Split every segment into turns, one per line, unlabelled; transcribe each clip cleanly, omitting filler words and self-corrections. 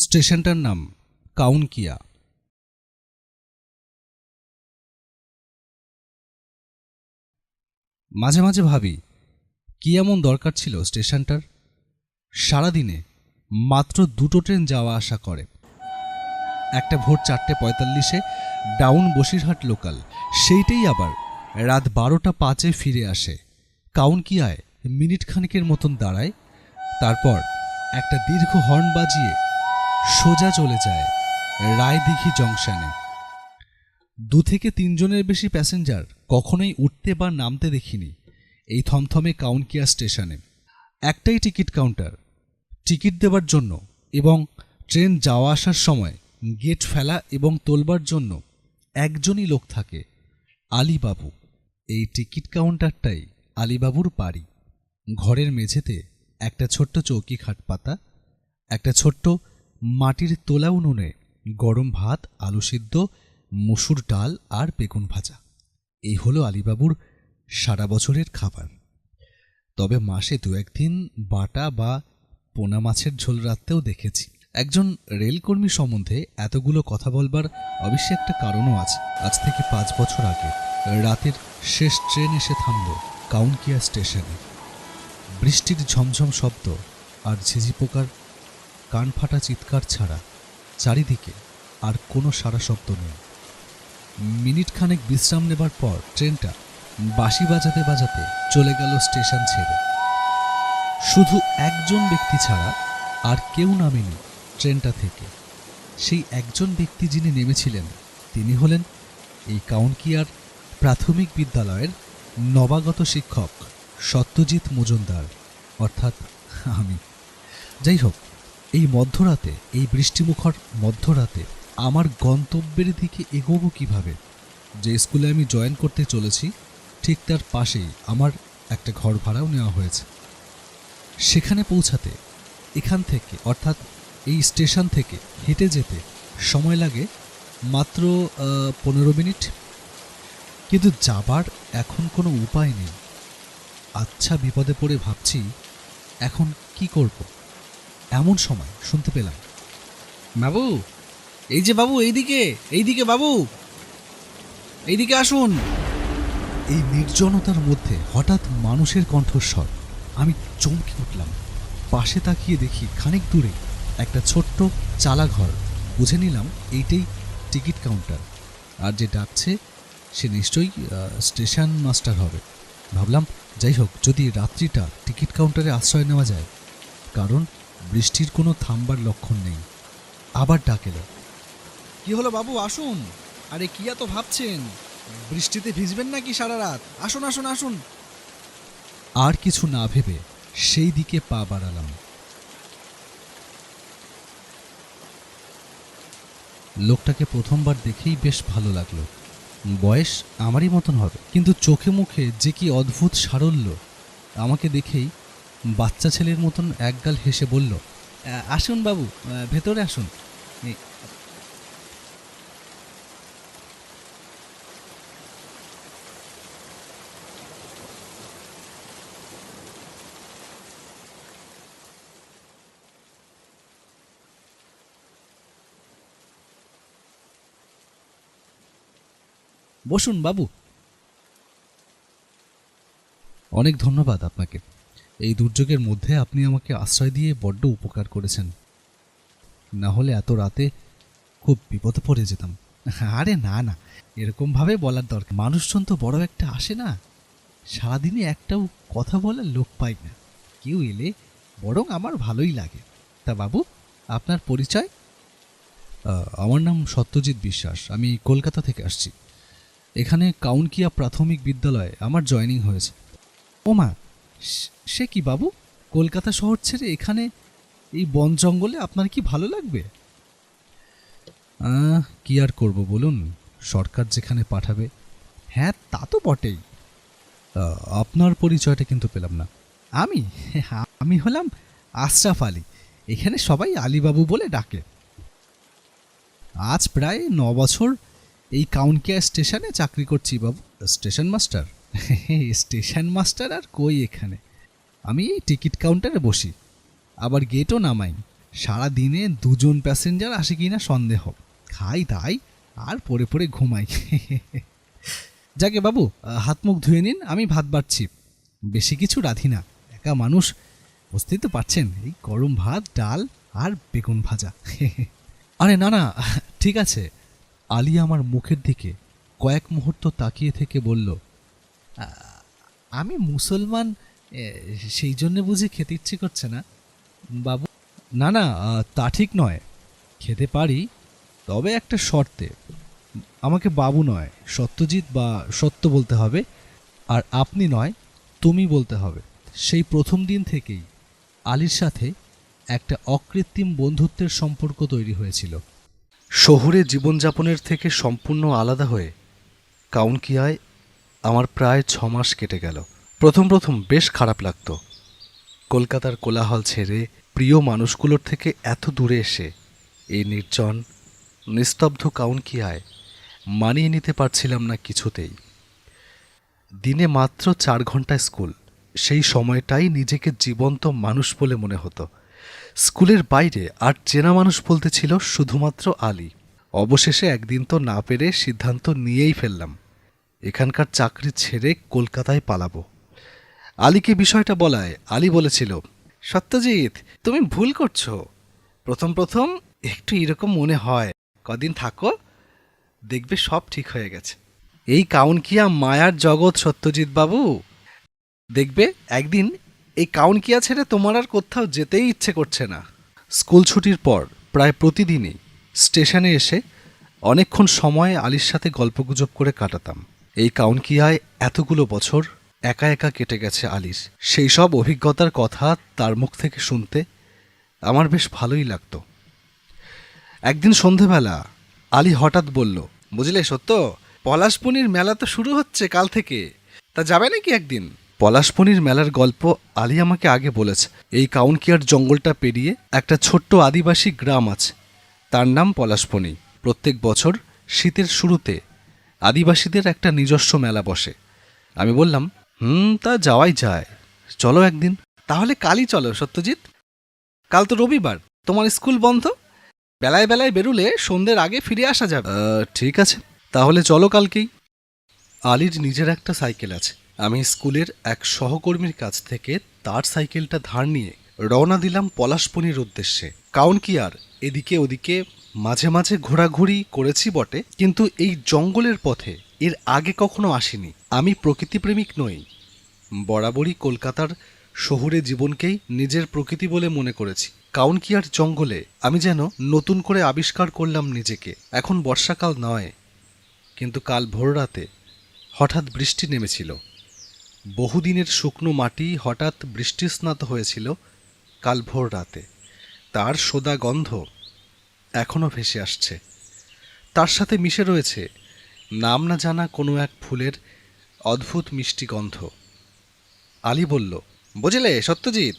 স্টেশনটার নাম কাউনকিয়া। মাঝে মাঝে ভাবি কি এমন দরকার ছিল স্টেশনটার। সারাদিনে মাত্র দুটো ট্রেন যাওয়া আসা করে, একটা ভোর 4:45 ডাউন বসিরহাট লোকাল, সেইটাই আবার রাত 12:05 ফিরে আসে। কাউনকিয়ায় মিনিট খানিকের মতন দাঁড়ায়, তারপর একটা দীর্ঘ হর্ন বাজিয়ে সোজা চলে যায় রায়দিঘি জংশনে। 2 থেকে 3 জনের বেশি প্যাসেঞ্জার কখনোই উঠতে বা নামতে দেখিনি এই থমথমে কাউনকিয়া স্টেশনে। একটাই টিকিট কাউন্টার, টিকিট দেবার জন্য এবং ট্রেন যাওয়া আসার সময় গেট ফেলা এবং তোলবার জন্য একজনই লোক থাকে, আলীবাবু। এই টিকিট কাউন্টারটাই আলীবাবুর বাড়ি। ঘরের মেঝেতে একটা ছোট্ট চৌকি খাট পাতা, একটা ছোট্ট মাটির তোলা উনুনে গরম ভাত, আলু সিদ্ধ, মসুর ডাল আর বেগুন ভাজা। এই হলো আলীবাবুর সারা বছরের খাবার। তবে মাসে 2-1 দিন বাটা বা পোনা মাছের ঝোল রাখতেও দেখেছি। একজন রেলকর্মী সম্বন্ধে এতগুলো কথা বলবার অবশ্যই একটা কারণও আছে। আজ থেকে 5 বছর আগে রাতের শেষ ট্রেন এসে থামল কাউনকিয়া স্টেশনে। বৃষ্টির ঝমঝম শব্দ আর ঝিঝি পোকার কান ফাটা চিৎকার ছাড়া চারিদিকে আর কোনো সারা শব্দ নেই। মিনিট খানেক বিশ্রাম নেবার পর ট্রেনটা বাঁশি বাজাতে বাজাতে চলে গেল স্টেশন ছেড়ে। শুধু একজন ব্যক্তি ছাড়া আর কেউ নামেনি ট্রেনটা থেকে। সেই একজন ব্যক্তি যিনি নেমেছিলেন তিনি হলেন এই কাউনকিয়ার প্রাথমিক বিদ্যালয়ের নবাগত শিক্ষক সত্যজিৎ মজুমদার, অর্থাৎ আমি। যাই হোক, এই মধ্যরাতে, এই বৃষ্টিমুখর মধ্যরাতে আমার গন্তব্যের দিকে এগোবো কিভাবে? যে স্কুলে আমি জয়েন করতে চলেছি ঠিক তার পাশেই আমার একটা ঘর ভাড়াও নেওয়া হয়েছে। সেখানে পৌঁছাতে এখান থেকে, অর্থাৎ এই স্টেশন থেকে হেঁটে যেতে সময় লাগে মাত্র 15 মিনিট। কিন্তু যাবার এখন কোনো উপায় নেই। আচ্ছা, বিপদে পড়ে ভাবছি এখন কি করব। এমন সময় শুনতে পেলাম, বাবু, এই যে বাবু, এইদিকে এইদিকে বাবু, এইদিকে আসুন। এই নির্জনতার মধ্যে হঠাৎ মানুষের কণ্ঠস্বর। আমি চমকে উঠলাম। পাশে তাকিয়ে দেখি খানিক দূরে একটা ছোট্ট চালা ঘর। বুঝে নিলাম এইটাই টিকিট কাউন্টার, আর যে ডাকছে সে নিশ্চয়ই স্টেশন মাস্টার হবে। ভাবলাম যাই হোক, যদি রাত্রিটা টিকিট কাউন্টারে আশ্রয় নেওয়া যায়, কারণ বৃষ্টির কোনো থামবার লক্ষণ নেই। আবার ডাক এলো, কি হলো বাবু, আসুন। আরে কি এত ভাবছেন? বৃষ্টিতে ভিজবেন নাকি সারা রাত? আসুন আসুন আসুন। আর কিছু না ভেবে সেই দিকে পা বাড়ালাম। লোকটাকে প্রথমবার দেখেই বেশ ভালো লাগলো। বয়স আমারই মতন হবে, কিন্তু চোখে মুখে যে কি অদ্ভুত সারল্য। আমাকে দেখেই বাচ্চা ছেলের মতন একগাল হেসে বলল, আসুন বাবু, ভেতরে আসুন। বসুন বাবু। অনেক ধন্যবাদ আপনাকে। এই দুর্যোগের মধ্যে আপনি আমাকে আশ্রয় দিয়ে বড্ড উপকার করেছেন। না হলে এত রাতে খুব বিপদে পড়ে যেতাম। আরে না না, এরকমভাবে বলার দরকার। মানুষজন তো বড় একটা আসে না, সারাদিনে একটাও কথা বলার লোক পাই না। কেউ এলে বরং আমার ভালোই লাগে। তা বাবু, আপনার পরিচয়? আমার নাম সত্যজিৎ বিশ্বাস। আমি কলকাতা থেকে আসছি। এখানে কাউনকিয়া প্রাথমিক বিদ্যালয়ে আমার জয়েনিং হয়েছে। ওমা, সে কি বাবু, কলকাতা শহর ছেড়ে এখানে এই বন জঙ্গলে আপনার কি ভালো লাগবে? কি আর করব বলুন, সরকার যেখানে পাঠাবে। হ্যাঁ, তা তো বটেই। আপনার পরিচয়টা কিন্তু পেলাম না। আমি হলাম আশরাফ আলী। এখানে সবাই আলীবাবু বলে ডাকে। আজ প্রায় 9 বছর এই কাউনকিয়া স্টেশনে চাকরি করছি বাবু। Station master? স্টেশন মাস্টার আর কই এখানে। আমি এই টিকিট কাউন্টারে বসি, আবার গেটও নামাই। সারা দিনে 2জন প্যাসেঞ্জার আসে কিনা সন্দেহ। খাই তাই আর পড়ে পড়ে ঘুমাই। যাকে বাবু, হাত মুখ ধুয়ে নিন, আমি ভাত বাড়ছি। বেশি কিছু রাঁধি না, একা মানুষ, বুঝতেই তো পারছেন, এই গরম ভাত, ডাল আর বেগুন ভাজা। আরে না না, ঠিক আছে। আলী আমার মুখের দিকে কয়েক মুহূর্ত তাকিয়ে থেকে বলল, আমি মুসলমান, সেই জন্যে বুঝি খেতে ইচ্ছে করছে না বাবু? না না, তা ঠিক নয়, খেতে পারি, তবে একটা শর্তে। আমাকে বাবু নয়, সত্যজিৎ বা সত্য বলতে হবে, আর আপনি নয়, তুমি বলতে হবে। সেই প্রথম দিন থেকেই আলীর সাথে একটা অকৃত্রিম বন্ধুত্বের সম্পর্ক তৈরি হয়েছিল। শহুরে জীবনযাপনের থেকে সম্পূর্ণ আলাদা হয়ে কাউনকিয়ায় আমার প্রায় 6 মাস কেটে গেল। প্রথম প্রথম বেশ খারাপ লাগতো। কলকাতার কোলাহল ছেড়ে প্রিয় মানুষগুলোর থেকে এত দূরে এসে এই নির্জন নিস্তব্ধ কাউনকিয়ায় মানিয়ে নিতে পারছিলাম না কিছুতেই। দিনে মাত্র 4 ঘন্টা স্কুল, সেই সময়টাই নিজেকে জীবন্ত মানুষ বলে মনে হতো। স্কুলের বাইরে আর চেনা মানুষ বলতে ছিল শুধুমাত্র আলী। অবশেষে একদিন তো না পেরে সিদ্ধান্ত নিয়েই ফেললাম, এখানকার চাকরি ছেড়ে কলকাতায় পালাবো। আলীকে বিষয়টা বলায় আলী বলেছিল, সত্যজিৎ, তুমি ভুল করছো। প্রথম প্রথম একটু এরকম মনে হয়, কদিন থাকো, দেখবে সব ঠিক হয়ে গেছে। এই কাউনকিয়া মায়ার জগৎ সত্যজিৎ বাবু, দেখবে একদিন এই কাউনকিয়া ছেড়ে তোমার আর কোথাও যেতেই ইচ্ছে করছে না। স্কুল ছুটির পর প্রায় প্রতিদিনই স্টেশনে এসে অনেকক্ষণ সময় আলীর সাথে গল্পগুজব করে কাটাতাম। এই কাউনকিয়ায় এতগুলো বছর একা একা কেটে গেছে আলীর। সেই সব অভিজ্ঞতার কথা তার মুখ থেকে শুনতে আমার বেশ ভালোই লাগতো। একদিন সন্ধেবেলা আলী হঠাৎ বলল, বুঝলে সত্য, পলাশপনির মেলা তো শুরু হচ্ছে কাল থেকে, তা যাবে নাকি একদিন? পলাশপনির মেলার গল্প আলী আমাকে আগে বলেছে। এই কাউনকিয়ার জঙ্গলটা পেরিয়ে একটা ছোট্ট আদিবাসী গ্রাম আছে, তার নাম পলাশপনি। প্রত্যেক বছর শীতের শুরুতে আদিবাসীদের একটা নিজস্ব মেলা বসে। আমি বললাম, তা যাওয়াই যায়, চলো একদিন। তাহলে কালই চলো সত্যজিৎ, কাল তো রবিবার, তোমার স্কুল বন্ধ, বেলায় বেলায় বেরুলে সন্ধ্যের আগে ফিরে আসা যাবে। ঠিক আছে, তাহলে চলো কালকেই। আলীর নিজের একটা সাইকেল আছে। আমি স্কুলের এক সহকর্মীর কাছ থেকে তার সাইকেলটা ধার নিয়ে রওনা দিলাম পলাশপনির উদ্দেশ্যে। কাউনকিয়ার এদিকে ওদিকে মাঝে মাঝে ঘোরাঘুরি করেছি বটে, কিন্তু এই জঙ্গলের পথে এর আগে কখনো আসিনি। আমি প্রকৃতিপ্রেমিক নই, বরাবরই কলকাতার শহুরে জীবনকেই নিজের প্রকৃতি বলে মনে করেছি। কাউনকিয়ার জঙ্গলে আমি যেন নতুন করে আবিষ্কার করলাম নিজেকে। এখন বর্ষাকাল নয়, কিন্তু কাল ভোররাতে হঠাৎ বৃষ্টি নেমেছিল। বহুদিনের শুকনো মাটি হঠাৎ বৃষ্টিস্নাত হয়েছিল কাল ভোর রাতে। তার সোদা গন্ধ এখনও ভেসে আসছে। তার সাথে মিশে রয়েছে নাম না জানা কোনো এক ফুলের অদ্ভুত মিষ্টি গন্ধ। আলী বলল, বুঝলে সত্যজিৎ,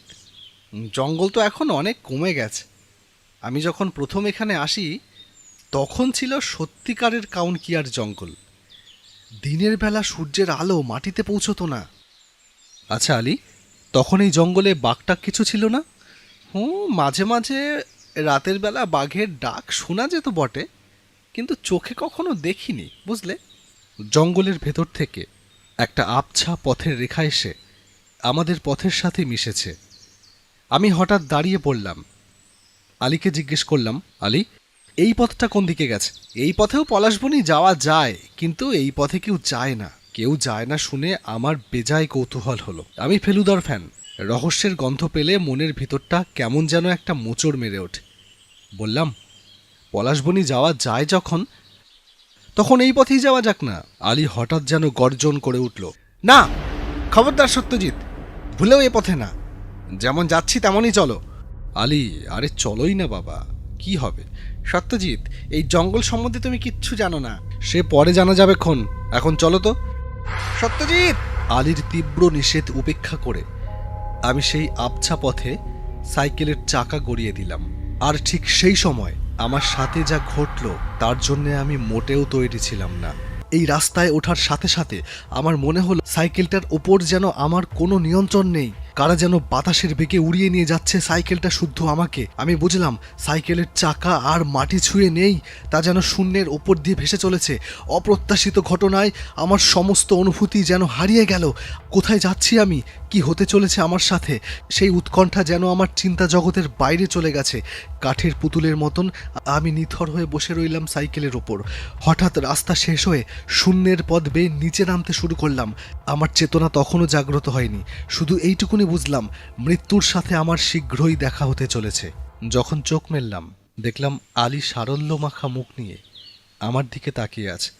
জঙ্গল তো এখন অনেক কমে গেছে। আমি যখন প্রথম এখানে আসি তখন ছিল সত্যিকারের কাউনকিয়ার জঙ্গল। দিনের বেলা সূর্যের আলো মাটিতে পৌঁছতো না। আচ্ছা আলী, তখন এই জঙ্গলে বাঘটাক কিছু ছিল না? মাঝে মাঝে রাতের বেলা বাঘের ডাক শোনা যেত বটে, কিন্তু চোখে কখনো দেখিনি, বুঝলে। জঙ্গলের ভেতর থেকে একটা আবছা পথের রেখা এসে আমাদের পথের সাথে মিশেছে। আমি হঠাৎ দাঁড়িয়ে পড়লাম। আলীকে জিজ্ঞেস করলাম, আলী, এই পথটা কোন দিকে গেছে? এই পথেও পলাশবনি যাওয়া যায়, কিন্তু এই পথে কেউ যায় না শুনে আমার বেজায় কৌতূহল হলো। আমি ফেলুদার ফ্যান, রহস্যের গন্ধ পেলে মনের ভিতরটা কেমন যেন একটা মোচড় মেরে ওঠে। বললাম, পলাশবনি যাওয়া যায় যখন, তখন এই পথেই যাওয়া যাক না। আলী হঠাৎ যেন গর্জন করে উঠল, না, খবরদার সত্যজিৎ, ভুলেও এ পথে না, যেমন যাচ্ছি তেমনই চলো। আলী, আরে চলোই না বাবা, কি হবে? সত্যজিৎ, এই জঙ্গল সম্বন্ধে তুমি কিচ্ছু জানো না, সে পরে জানা যাবে ক্ষণ, এখন চলো তো। সত্যজিৎ! আলীর তীব্র নিষেধ উপেক্ষা করে আমি সেই আবছা পথে সাইকেলের চাকা গড়িয়ে দিলাম। আর ঠিক সেই সময় আমার সাথে যা ঘটল তার জন্যে আমি মোটেও তৈরি ছিলাম না। এই রাস্তায় ওঠার সাথে সাথে আমার মনে হলো সাইকেলটার ওপর যেন আমার কোনো নিয়ন্ত্রণ নেই।
কারা যেন বাতাসের বেগে উড়িয়ে নিয়ে যাচ্ছে সাইকেলটা, শুদ্ধ আমাকে। আমি বুঝলাম সাইকেলের চাকা আর মাটি ছুঁয়ে নেই, তা যেন শূন্যের ওপর দিয়ে ভেসে চলেছে। অপ্রত্যাশিত ঘটনায় আমার সমস্ত অনুভূতি যেন হারিয়ে গেল। কোথায় যাচ্ছি আমি, কি হতে চলেছে আমার সাথে, সেই উৎকণ্ঠা যেন আমার চিন্তা জগতের বাইরে চলে গেছে। কাঠের পুতুলের মতন আমি নিথর হয়ে বসে রইলাম সাইকেলের ওপর। হঠাৎ রাস্তা শেষ হয়ে শূন্যের পথ বেয়ে নিচে নামতে শুরু করলাম। আমার চেতনা তখনও জাগ্রত হয়নি, শুধু এইটুকুনি বুঝলাম মৃত্যুর সাথে আমার শীঘ্রই দেখা হতে চলেছে। যখন চোখ মেললাম দেখলাম আলী সারল্য মাখা মুখ নিয়ে আমার দিকে তাকিয়ে আছে।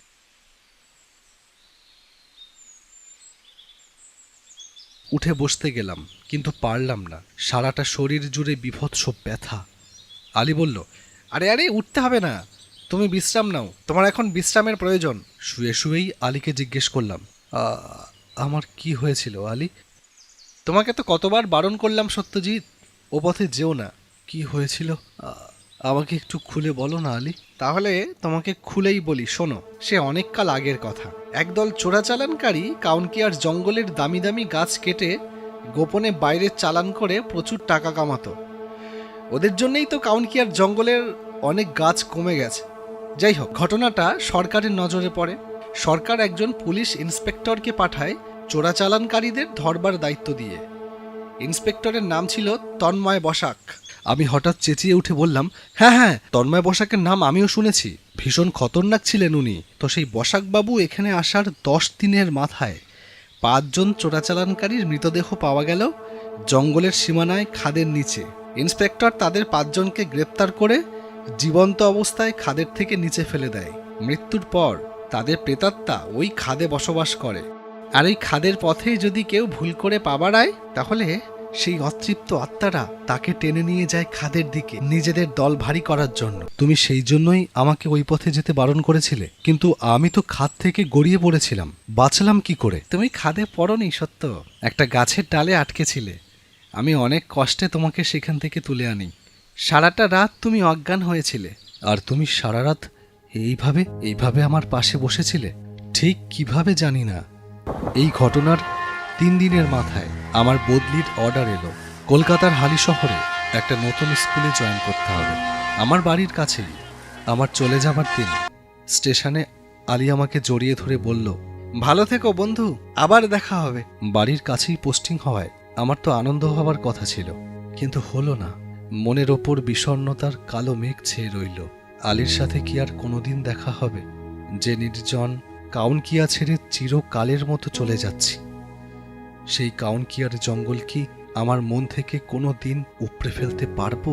উঠে বসতে গেলাম কিন্তু পারলাম না, সারাটা শরীর জুড়ে বীভৎস ব্যথা। আলী বলল, আরে আরে উঠতে হবে না, তুমি বিশ্রাম নাও, তোমার এখন বিশ্রামের প্রয়োজন। শুয়ে শুয়েই আলীকে জিজ্ঞেস করলাম, আমার কি হয়েছিল আলী? তোমাকে তো কতবার বারণ করলাম সত্যজিৎ, ও পথে যেও না। কি হয়েছিল আমাকে একটু খুলে বলো না আলী। তাহলে তোমাকে খুলেই বলি, শোনো। সে অনেককাল আগের কথা। একদল চোরাচালানকারী কাউনকিয়ার জঙ্গলের দামি দামি গাছ কেটে গোপনে বাইরে চালান করে প্রচুর টাকা কামাতো। ওদের জন্যই তো কাউনকিয়ার জঙ্গলের অনেক গাছ কমে গেছে। যাই হোক, ঘটনাটা সরকারের নজরে পড়ে। সরকার একজন পুলিশ ইন্সপেক্টরকে পাঠায় চোরাচালানকারীদের ধরবার দায়িত্ব দিয়ে। ইন্সপেক্টরের নাম ছিল তন্ময় বসাক। আমি হঠাৎ চেঁচিয়ে উঠে বললাম, হ্যাঁ হ্যাঁ, তন্ময় বসাকের নাম আমিও শুনেছি, ভীষণ খতরনাক ছিলেন উনি। তো সেই বসাকবাবু এখানে আসার 10 দিনের মাথায় 5 জন চোরাচালানকারীর মৃতদেহ পাওয়া গেল জঙ্গলের সীমানায় খাদের নিচে। ইন্সপেক্টর তাদের 5 জনকে গ্রেপ্তার করে জীবন্ত অবস্থায় খাদের থেকে নিচে ফেলে দেয়। মৃত্যুর পর তাদের প্রেতাত্মা ওই খাদে বসবাস করে। আর এই খাদের পথেই যদি কেউ ভুল করে পা বাড়ায়, তাহলে সেই অতৃপ্ত আত্মারা তাকে টেনে নিয়ে যায় খাদের দিকে নিজেদের দল ভারী করার জন্য। তুমি সেই জন্যই আমাকে ওই পথে যেতে বারণ করেছিলে, কিন্তু আমি তো খাদ থেকে গড়িয়ে পড়েছিলাম, বাঁচলাম কি করে? তুমি খাদে পড়নি সত্য, একটা গাছের ডালে আটকেছিলে। আমি অনেক কষ্টে তোমাকে সেখান থেকে তুলে আনি। সারাটা রাত তুমি অজ্ঞান হয়েছিলে, আর তুমি সারা রাত এইভাবে আমার পাশে বসেছিলে। ঠিক কিভাবে জানি না। এই ঘটনার 3 দিনের মাথায় আমার বদলির অর্ডার এলো। কলকাতার হালি শহরে একটা নতুন স্কুলে জয়েন করতে হবে। আমার বাড়ির কাছেই। আমার চলে যাবার দিন স্টেশনে আলী আমাকে জড়িয়ে ধরে বলল, ভালো থেকো বন্ধু, আবার দেখা হবে। বাড়ির কাছেই পোস্টিং হওয়ায় আমার তো আনন্দ হবার কথা ছিল, কিন্তু হলো না। মনের ওপর বিষণ্ণতার কালো মেঘ ছেয়ে রইল। আলীর সাথে কি আর কোনোদিন দেখা হবে? যে নির্জন কাউনকিয়া ছেড়ে চিরকালের মতো চলে যাচ্ছি, সেই কাউনকিয়ার জঙ্গল কি আমার মন থেকে কোনো দিন উপড়ে ফেলতে পারবো?